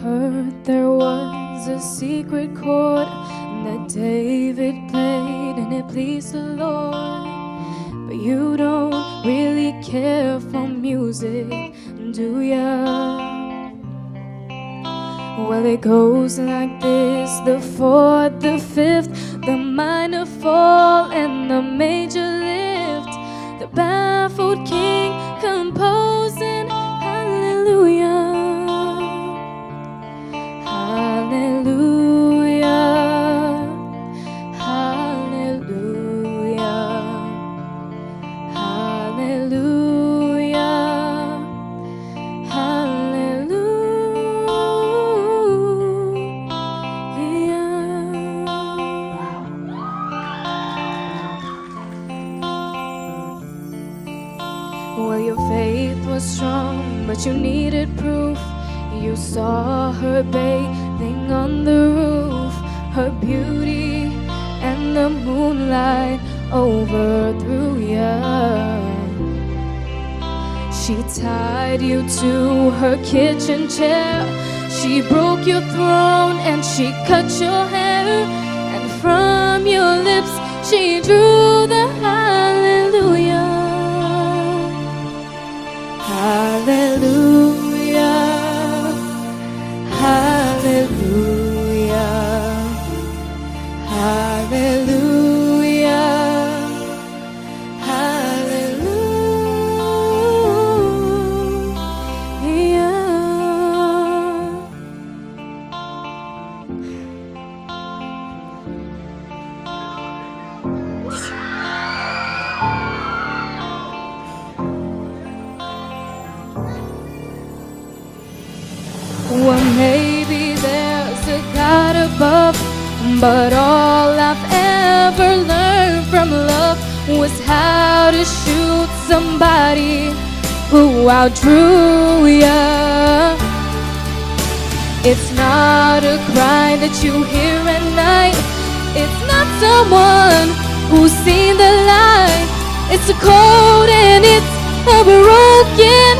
Heard there was a secret chord that David played and it pleased the Lord. But you don't really care for music, do ya? Well, it goes like this: the fourth, the fifth, the minor fall, and the major lift. The baffled king composing hallelujah. Well, your faith was strong, but you needed proof. You saw her bathing on the roof. Her beauty and the moonlight overthrew ya. She tied you to her kitchen chair. She broke your throne and she cut your hair. And from your lips she drew the hallelujah. Hallelujah, hallelujah, hallelujah, hallelujah. Well, maybe there's a God above, but all I've ever learned from love was how to shoot somebody who outdrew ya. It's not a cry that you hear at night. It's not someone who's seen the light. It's a cold and it's a broken